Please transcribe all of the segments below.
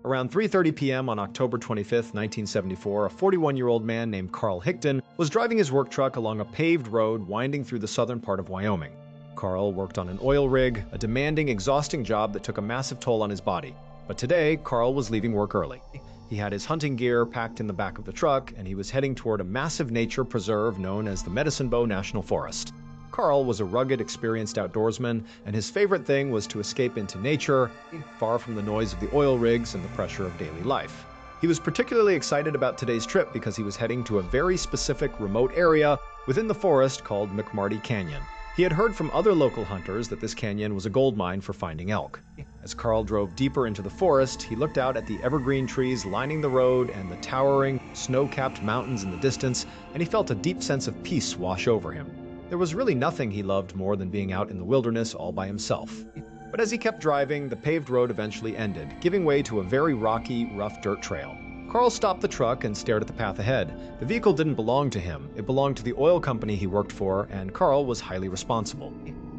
Around 3:30 p.m. on October 25, 1974, a 41-year-old man named Carl Hickton was driving his work truck along a paved road winding through the southern part of Wyoming. Carl worked on an oil rig, a demanding, exhausting job that took a massive toll on his body. But today, Carl was leaving work early. He had his hunting gear packed in the back of the truck, and he was heading toward a massive nature preserve known as the Medicine Bow National Forest. Carl was a rugged, experienced outdoorsman, and his favorite thing was to escape into nature, far from the noise of the oil rigs and the pressure of daily life. He was particularly excited about today's trip because he was heading to a very specific remote area within the forest called McMarty Canyon. He had heard from other local hunters that this canyon was a gold mine for finding elk. As Carl drove deeper into the forest, he looked out at the evergreen trees lining the road and the towering, snow-capped mountains in the distance, and he felt a deep sense of peace wash over him. There was really nothing he loved more than being out in the wilderness all by himself. But as he kept driving, the paved road eventually ended, giving way to a very rocky, rough dirt trail. Carl stopped the truck and stared at the path ahead. The vehicle didn't belong to him. It belonged to the oil company he worked for, and Carl was highly responsible.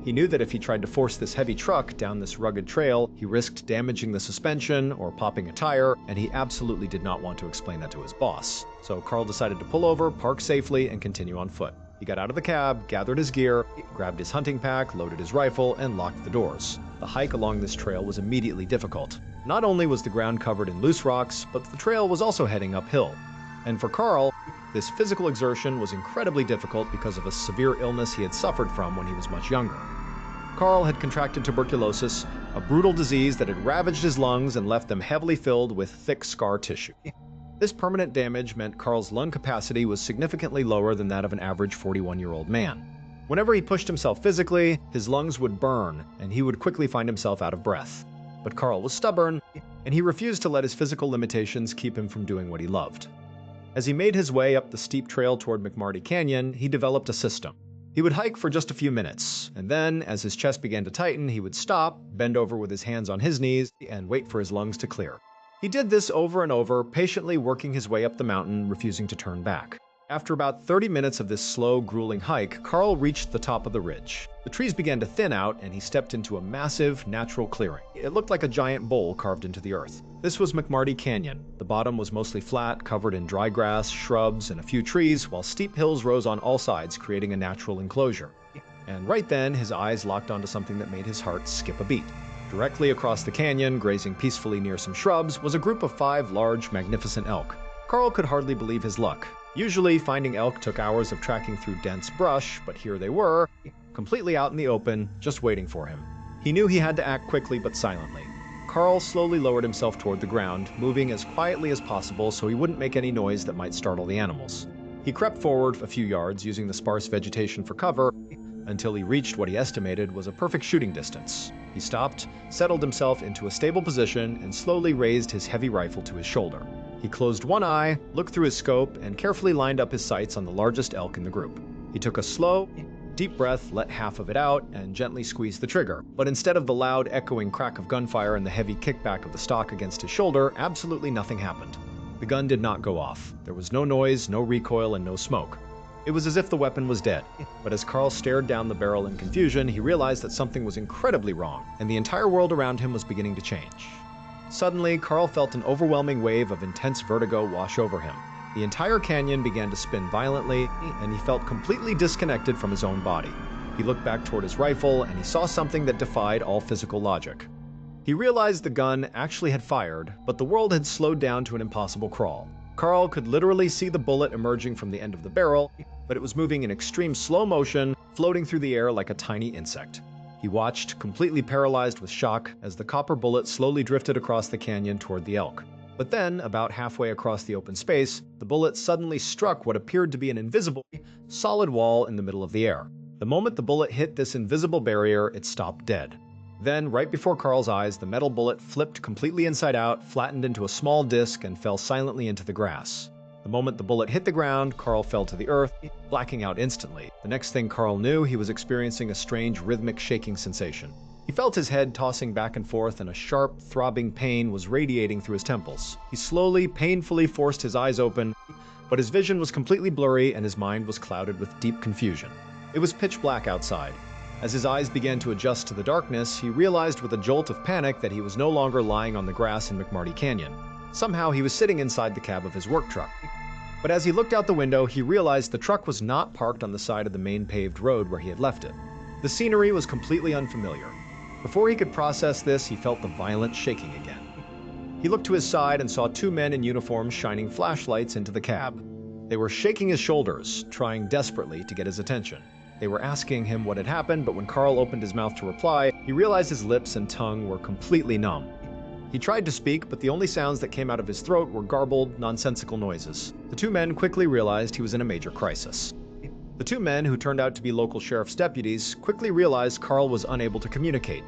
He knew that if he tried to force this heavy truck down this rugged trail, he risked damaging the suspension or popping a tire, and he absolutely did not want to explain that to his boss. So Carl decided to pull over, park safely, and continue on foot. He got out of the cab, gathered his gear, grabbed his hunting pack, loaded his rifle, and locked the doors. The hike along this trail was immediately difficult. Not only was the ground covered in loose rocks, but the trail was also heading uphill. And for Carl, this physical exertion was incredibly difficult because of a severe illness he had suffered from when he was much younger. Carl had contracted tuberculosis, a brutal disease that had ravaged his lungs and left them heavily filled with thick scar tissue. This permanent damage meant Carl's lung capacity was significantly lower than that of an average 41-year-old man. Whenever he pushed himself physically, his lungs would burn, and he would quickly find himself out of breath. But Carl was stubborn, and he refused to let his physical limitations keep him from doing what he loved. As he made his way up the steep trail toward McMarty Canyon, he developed a system. He would hike for just a few minutes, and then, as his chest began to tighten, he would stop, bend over with his hands on his knees, and wait for his lungs to clear. He did this over and over, patiently working his way up the mountain, refusing to turn back. After about 30 minutes of this slow, grueling hike, Carl reached the top of the ridge. The trees began to thin out, and he stepped into a massive, natural clearing. It looked like a giant bowl carved into the earth. This was McMarty Canyon. The bottom was mostly flat, covered in dry grass, shrubs, and a few trees, while steep hills rose on all sides, creating a natural enclosure. And right then, his eyes locked onto something that made his heart skip a beat. Directly across the canyon, grazing peacefully near some shrubs, was a group of 5 large, magnificent elk. Carl could hardly believe his luck. Usually, finding elk took hours of tracking through dense brush, but here they were, completely out in the open, just waiting for him. He knew he had to act quickly but silently. Carl slowly lowered himself toward the ground, moving as quietly as possible so he wouldn't make any noise that might startle the animals. He crept forward a few yards, using the sparse vegetation for cover, until he reached what he estimated was a perfect shooting distance. He stopped, settled himself into a stable position, and slowly raised his heavy rifle to his shoulder. He closed one eye, looked through his scope, and carefully lined up his sights on the largest elk in the group. He took a slow, deep breath, let half of it out, and gently squeezed the trigger. But instead of the loud, echoing crack of gunfire and the heavy kickback of the stock against his shoulder, absolutely nothing happened. The gun did not go off. There was no noise, no recoil, and no smoke. It was as if the weapon was dead. But as Carl stared down the barrel in confusion, he realized that something was incredibly wrong, and the entire world around him was beginning to change. Suddenly, Carl felt an overwhelming wave of intense vertigo wash over him. The entire canyon began to spin violently, and he felt completely disconnected from his own body. He looked back toward his rifle, and he saw something that defied all physical logic. He realized the gun actually had fired, but the world had slowed down to an impossible crawl. Carl could literally see the bullet emerging from the end of the barrel, but it was moving in extreme slow motion, floating through the air like a tiny insect. He watched, completely paralyzed with shock, as the copper bullet slowly drifted across the canyon toward the elk. But then, about halfway across the open space, the bullet suddenly struck what appeared to be an invisible, solid wall in the middle of the air. The moment the bullet hit this invisible barrier, it stopped dead. Then, right before Carl's eyes, the metal bullet flipped completely inside out, flattened into a small disc, and fell silently into the grass. The moment the bullet hit the ground, Carl fell to the earth, blacking out instantly. The next thing Carl knew, he was experiencing a strange rhythmic shaking sensation. He felt his head tossing back and forth, and a sharp, throbbing pain was radiating through his temples. He slowly, painfully forced his eyes open, but his vision was completely blurry and his mind was clouded with deep confusion. It was pitch black outside. As his eyes began to adjust to the darkness, he realized with a jolt of panic that he was no longer lying on the grass in McMarty Canyon. Somehow, he was sitting inside the cab of his work truck. But as he looked out the window, he realized the truck was not parked on the side of the main paved road where he had left it. The scenery was completely unfamiliar. Before he could process this, he felt the violent shaking again. He looked to his side and saw two men in uniforms shining flashlights into the cab. They were shaking his shoulders, trying desperately to get his attention. They were asking him what had happened, but when Carl opened his mouth to reply, he realized his lips and tongue were completely numb. He tried to speak, but the only sounds that came out of his throat were garbled, nonsensical noises. The two men quickly realized he was in a major crisis. The two men, who turned out to be local sheriff's deputies, quickly realized Carl was unable to communicate.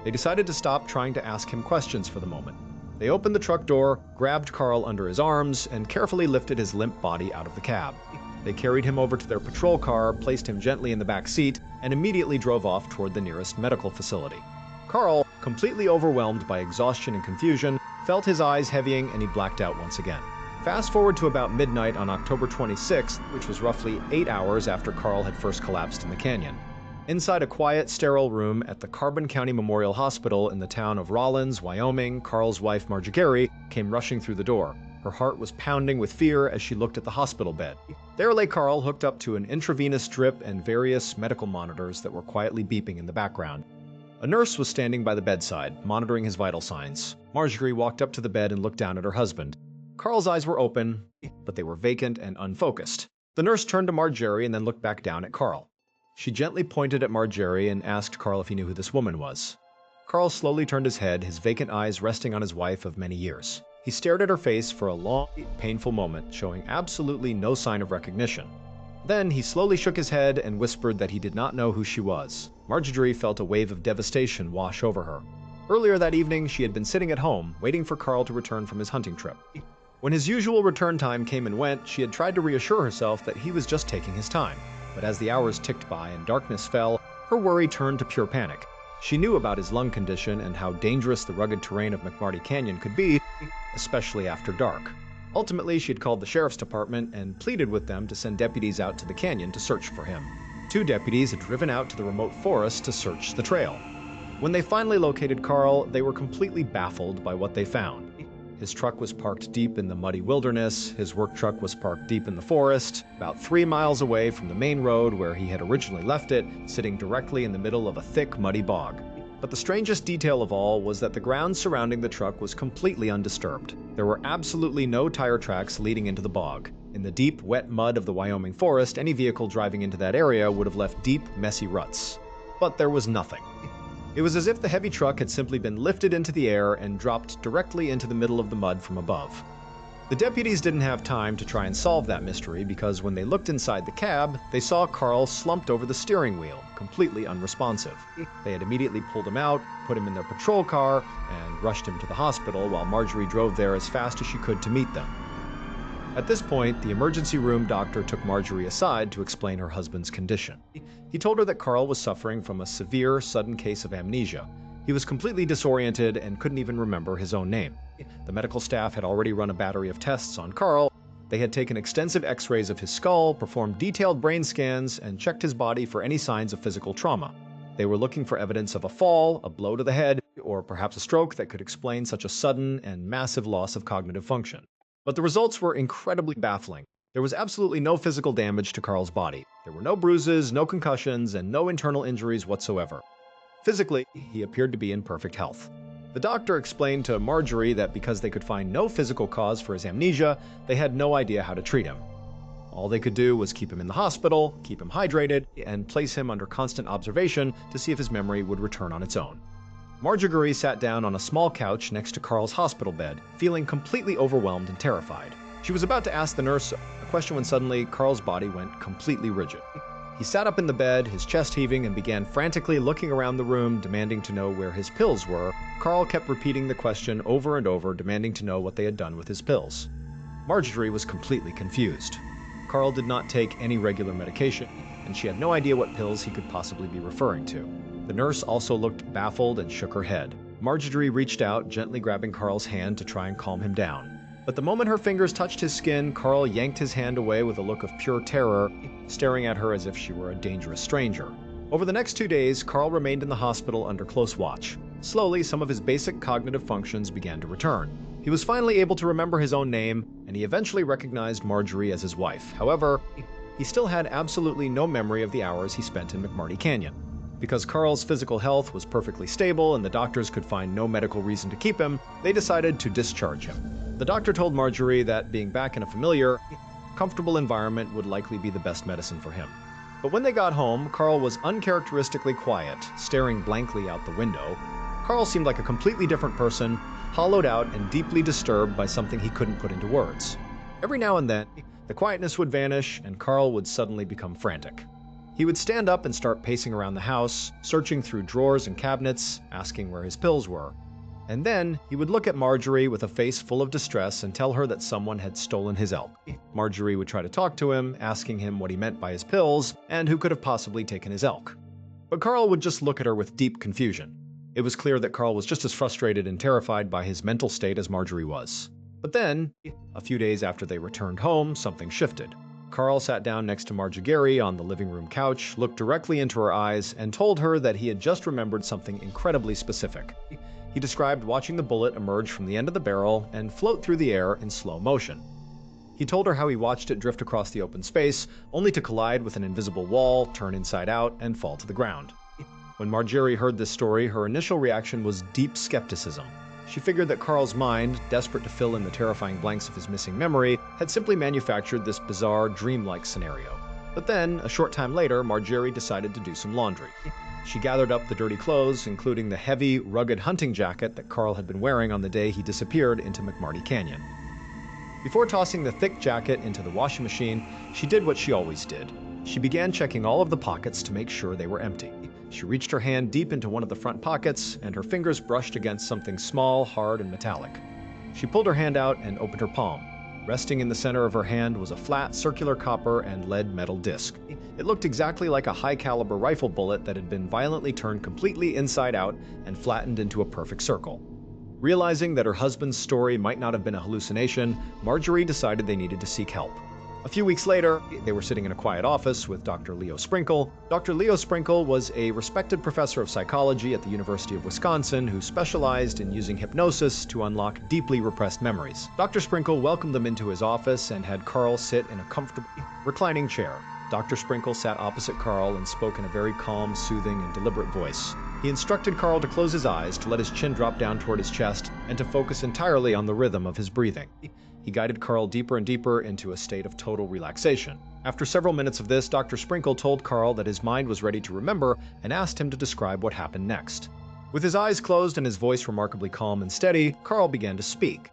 They decided to stop trying to ask him questions for the moment. They opened the truck door, grabbed Carl under his arms, and carefully lifted his limp body out of the cab. They carried him over to their patrol car, placed him gently in the back seat, and immediately drove off toward the nearest medical facility. Carl, completely overwhelmed by exhaustion and confusion, felt his eyes heavying and he blacked out once again. Fast forward to about midnight on October 26th, which was roughly 8 hours after Carl had first collapsed in the canyon. Inside a quiet, sterile room at the Carbon County Memorial Hospital in the town of Rawlins, Wyoming, Carl's wife Marjorie came rushing through the door. Her heart was pounding with fear as she looked at the hospital bed. There lay Carl, hooked up to an intravenous drip and various medical monitors that were quietly beeping in the background. A nurse was standing by the bedside, monitoring his vital signs. Marjorie walked up to the bed and looked down at her husband. Carl's eyes were open, but they were vacant and unfocused. The nurse turned to Marjorie and then looked back down at Carl. She gently pointed at Marjorie and asked Carl if he knew who this woman was. Carl slowly turned his head, his vacant eyes resting on his wife of many years. He stared at her face for a long, painful moment, showing absolutely no sign of recognition. Then he slowly shook his head and whispered that he did not know who she was. Marjorie felt a wave of devastation wash over her. Earlier that evening, she had been sitting at home, waiting for Carl to return from his hunting trip. When his usual return time came and went, she had tried to reassure herself that he was just taking his time. But as the hours ticked by and darkness fell, her worry turned to pure panic. She knew about his lung condition and how dangerous the rugged terrain of McMarty Canyon could be, especially after dark. Ultimately, she had called the sheriff's department and pleaded with them to send deputies out to the canyon to search for him. 2 deputies had driven out to the remote forest to search the trail. When they finally located Carl, they were completely baffled by what they found. His truck was parked deep in the muddy wilderness, his work truck was parked deep in the forest, about 3 miles away from the main road where he had originally left it, sitting directly in the middle of a thick, muddy bog. But the strangest detail of all was that the ground surrounding the truck was completely undisturbed. There were absolutely no tire tracks leading into the bog. In the deep, wet mud of the Wyoming forest, any vehicle driving into that area would have left deep, messy ruts. But there was nothing. It was as if the heavy truck had simply been lifted into the air and dropped directly into the middle of the mud from above. The deputies didn't have time to try and solve that mystery because when they looked inside the cab, they saw Carl slumped over the steering wheel, completely unresponsive. They had immediately pulled him out, put him in their patrol car, and rushed him to the hospital while Marjorie drove there as fast as she could to meet them. At this point, the emergency room doctor took Marjorie aside to explain her husband's condition. He told her that Carl was suffering from a severe, sudden case of amnesia. He was completely disoriented and couldn't even remember his own name. The medical staff had already run a battery of tests on Carl. They had taken extensive x-rays of his skull, performed detailed brain scans, and checked his body for any signs of physical trauma. They were looking for evidence of a fall, a blow to the head, or perhaps a stroke that could explain such a sudden and massive loss of cognitive function. But the results were incredibly baffling. There was absolutely no physical damage to Carl's body. There were no bruises, no concussions, and no internal injuries whatsoever. Physically, he appeared to be in perfect health. The doctor explained to Marjorie that because they could find no physical cause for his amnesia, they had no idea how to treat him. All they could do was keep him in the hospital, keep him hydrated, and place him under constant observation to see if his memory would return on its own. Marjorie sat down on a small couch next to Carl's hospital bed, feeling completely overwhelmed and terrified. She was about to ask the nurse a question when suddenly Carl's body went completely rigid. He sat up in the bed, his chest heaving, and began frantically looking around the room, demanding to know where his pills were. Carl kept repeating the question over and over, demanding to know what they had done with his pills. Marjorie was completely confused. Carl did not take any regular medication, and she had no idea what pills he could possibly be referring to. The nurse also looked baffled and shook her head. Marjorie reached out, gently grabbing Carl's hand to try and calm him down. But the moment her fingers touched his skin, Carl yanked his hand away with a look of pure terror, staring at her as if she were a dangerous stranger. Over the next 2 days, Carl remained in the hospital under close watch. Slowly, some of his basic cognitive functions began to return. He was finally able to remember his own name, and he eventually recognized Marjorie as his wife. However, he still had absolutely no memory of the hours he spent in McMarty Canyon. Because Carl's physical health was perfectly stable and the doctors could find no medical reason to keep him, they decided to discharge him. The doctor told Marjorie that being back in a familiar, comfortable environment would likely be the best medicine for him. But when they got home, Carl was uncharacteristically quiet, staring blankly out the window. Carl seemed like a completely different person, hollowed out and deeply disturbed by something he couldn't put into words. Every now and then, the quietness would vanish and Carl would suddenly become frantic. He would stand up and start pacing around the house, searching through drawers and cabinets, asking where his pills were. And then he would look at Marjorie with a face full of distress and tell her that someone had stolen his elk. Marjorie would try to talk to him, asking him what he meant by his pills and who could have possibly taken his elk. But Carl would just look at her with deep confusion. It was clear that Carl was just as frustrated and terrified by his mental state as Marjorie was. But then, a few days after they returned home, something shifted. Carl sat down next to Marjorie on the living room couch, looked directly into her eyes, and told her that he had just remembered something incredibly specific. He described watching the bullet emerge from the end of the barrel and float through the air in slow motion. He told her how he watched it drift across the open space, only to collide with an invisible wall, turn inside out, and fall to the ground. When Marjorie heard this story, her initial reaction was deep skepticism. She figured that Carl's mind, desperate to fill in the terrifying blanks of his missing memory, had simply manufactured this bizarre, dreamlike scenario. But then, a short time later, Marjorie decided to do some laundry. She gathered up the dirty clothes, including the heavy, rugged hunting jacket that Carl had been wearing on the day he disappeared into McMarty Canyon. Before tossing the thick jacket into the washing machine, she did what she always did. She began checking all of the pockets to make sure they were empty. She reached her hand deep into one of the front pockets, and her fingers brushed against something small, hard, and metallic. She pulled her hand out and opened her palm. Resting in the center of her hand was a flat, circular copper and lead metal disc. It looked exactly like a high-caliber rifle bullet that had been violently turned completely inside out and flattened into a perfect circle. Realizing that her husband's story might not have been a hallucination, Marjorie decided they needed to seek help. A few weeks later, they were sitting in a quiet office with Dr. Leo Sprinkle. Dr. Leo Sprinkle was a respected professor of psychology at the University of Wisconsin who specialized in using hypnosis to unlock deeply repressed memories. Dr. Sprinkle welcomed them into his office and had Carl sit in a comfortable, reclining chair. Dr. Sprinkle sat opposite Carl and spoke in a very calm, soothing, and deliberate voice. He instructed Carl to close his eyes, to let his chin drop down toward his chest, and to focus entirely on the rhythm of his breathing. He guided Carl deeper and deeper into a state of total relaxation. After several minutes of this, Dr. Sprinkle told Carl that his mind was ready to remember and asked him to describe what happened next. With his eyes closed and his voice remarkably calm and steady, Carl began to speak.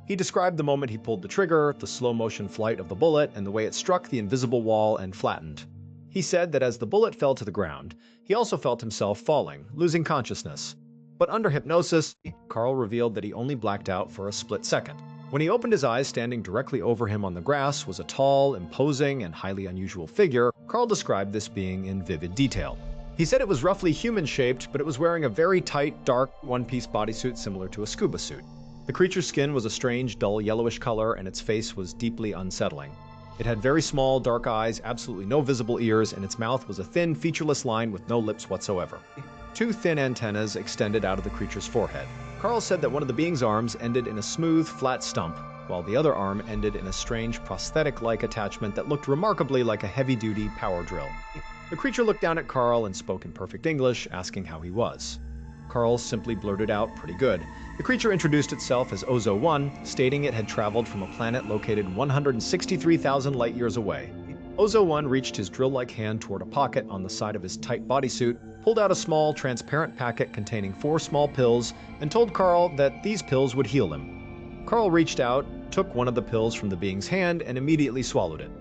He described the moment he pulled the trigger, the slow-motion flight of the bullet, and the way it struck the invisible wall and flattened. He said that as the bullet fell to the ground, he also felt himself falling, losing consciousness. But under hypnosis, Carl revealed that he only blacked out for a split second. When he opened his eyes, standing directly over him on the grass was a tall, imposing, and highly unusual figure. Carl described this being in vivid detail. He said it was roughly human-shaped, but it was wearing a very tight, dark, one-piece bodysuit similar to a scuba suit. The creature's skin was a strange, dull yellowish color, and its face was deeply unsettling. It had very small, dark eyes, absolutely no visible ears, and its mouth was a thin, featureless line with no lips whatsoever. Two thin antennas extended out of the creature's forehead. Carl said that one of the being's arms ended in a smooth, flat stump, while the other arm ended in a strange, prosthetic-like attachment that looked remarkably like a heavy-duty power drill. The creature looked down at Carl and spoke in perfect English, asking how he was. Carl simply blurted out, "Pretty good." The creature introduced itself as Ozo-1, stating it had traveled from a planet located 163,000 light-years away. Ozo-1 reached his drill-like hand toward a pocket on the side of his tight bodysuit, pulled out a small, transparent packet containing 4 small pills, and told Carl that these pills would heal him. Carl reached out, took one of the pills from the being's hand, and immediately swallowed it.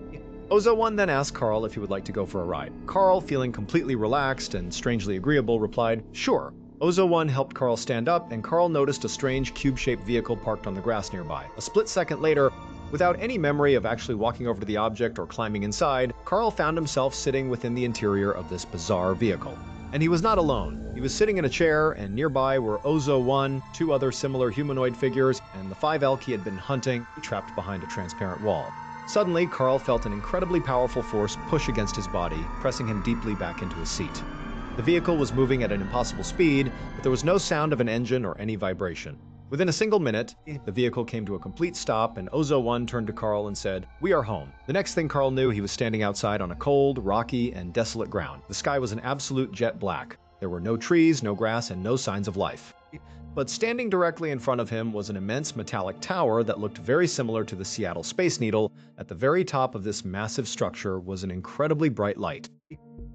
Ozo-1 then asked Carl if he would like to go for a ride. Carl, feeling completely relaxed and strangely agreeable, replied, "Sure." Ozo-1 helped Carl stand up, and Carl noticed a strange cube-shaped vehicle parked on the grass nearby. A split second later, without any memory of actually walking over to the object or climbing inside, Carl found himself sitting within the interior of this bizarre vehicle. And he was not alone. He was sitting in a chair, and nearby were Ozo-1, 2 other similar humanoid figures, and the 5 elk he had been hunting, trapped behind a transparent wall. Suddenly, Carl felt an incredibly powerful force push against his body, pressing him deeply back into his seat. The vehicle was moving at an impossible speed, but there was no sound of an engine or any vibration. Within a single minute, the vehicle came to a complete stop, and Ozo-1 turned to Carl and said, "We are home." The next thing Carl knew, he was standing outside on a cold, rocky, and desolate ground. The sky was an absolute jet black. There were no trees, no grass, and no signs of life. But standing directly in front of him was an immense metallic tower that looked very similar to the Seattle Space Needle. At the very top of this massive structure was an incredibly bright light.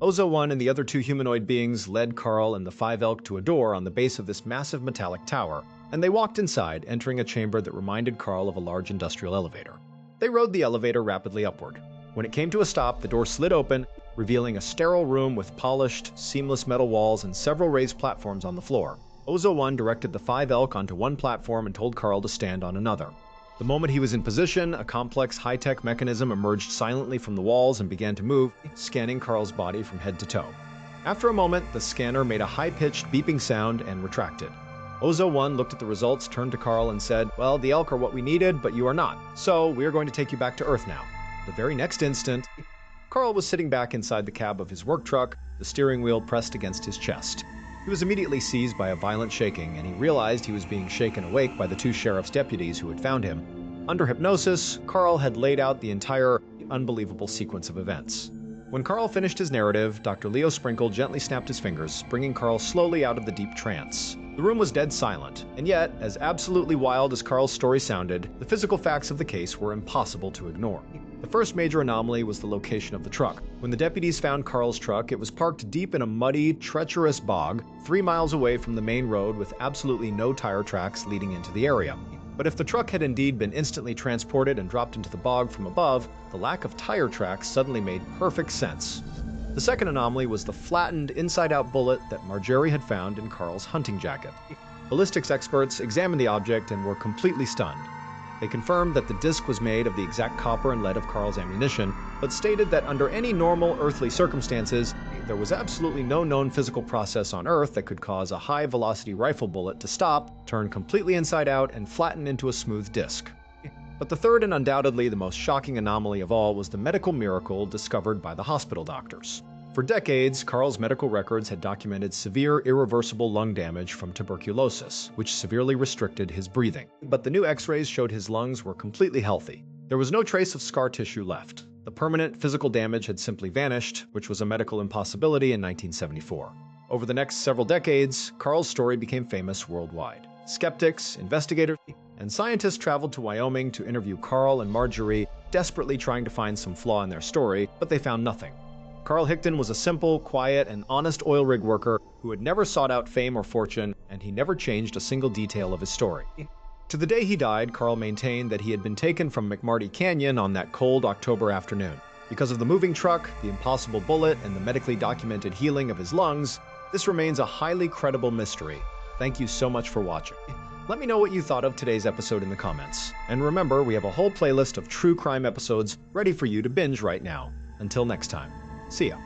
Ozo-1 and the other two humanoid beings led Carl and the five elk to a door on the base of this massive metallic tower, and they walked inside, entering a chamber that reminded Carl of a large industrial elevator. They rode the elevator rapidly upward. When it came to a stop, the door slid open, revealing a sterile room with polished, seamless metal walls and several raised platforms on the floor. Ozo-1 directed the five elk onto one platform and told Carl to stand on another. The moment he was in position, a complex high-tech mechanism emerged silently from the walls and began to move, scanning Carl's body from head to toe. After a moment, the scanner made a high-pitched beeping sound and retracted. Ozo-1 looked at the results, turned to Carl and said, "Well, the elk are what we needed, but you are not. So we are going to take you back to Earth now." The very next instant, Carl was sitting back inside the cab of his work truck, the steering wheel pressed against his chest. He was immediately seized by a violent shaking, and he realized he was being shaken awake by the two sheriff's deputies who had found him. Under hypnosis, Carl had laid out the entire unbelievable sequence of events. When Carl finished his narrative, Dr. Leo Sprinkle gently snapped his fingers, bringing Carl slowly out of the deep trance. The room was dead silent, and yet, as absolutely wild as Carl's story sounded, the physical facts of the case were impossible to ignore. The first major anomaly was the location of the truck. When the deputies found Carl's truck, it was parked deep in a muddy, treacherous bog, 3 miles away from the main road with absolutely no tire tracks leading into the area. But if the truck had indeed been instantly transported and dropped into the bog from above, the lack of tire tracks suddenly made perfect sense. The second anomaly was the flattened, inside-out bullet that Marjorie had found in Carl's hunting jacket. Ballistics experts examined the object and were completely stunned. They confirmed that the disc was made of the exact copper and lead of Carl's ammunition, but stated that under any normal earthly circumstances, there was absolutely no known physical process on Earth that could cause a high-velocity rifle bullet to stop, turn completely inside out, and flatten into a smooth disc. But the third and undoubtedly the most shocking anomaly of all was the medical miracle discovered by the hospital doctors. For decades, Carl's medical records had documented severe irreversible lung damage from tuberculosis, which severely restricted his breathing. But the new x-rays showed his lungs were completely healthy. There was no trace of scar tissue left. The permanent physical damage had simply vanished, which was a medical impossibility in 1974. Over the next several decades, Carl's story became famous worldwide. Skeptics, investigators, and scientists traveled to Wyoming to interview Carl and Marjorie, desperately trying to find some flaw in their story, but they found nothing. Carl Hickton was a simple, quiet, and honest oil rig worker who had never sought out fame or fortune, and he never changed a single detail of his story. To the day he died, Carl maintained that he had been taken from McMarty Canyon on that cold October afternoon. Because of the moving truck, the impossible bullet, and the medically documented healing of his lungs, this remains a highly credible mystery. Thank you so much for watching. Let me know what you thought of today's episode in the comments. And remember, we have a whole playlist of true crime episodes ready for you to binge right now. Until next time. See ya.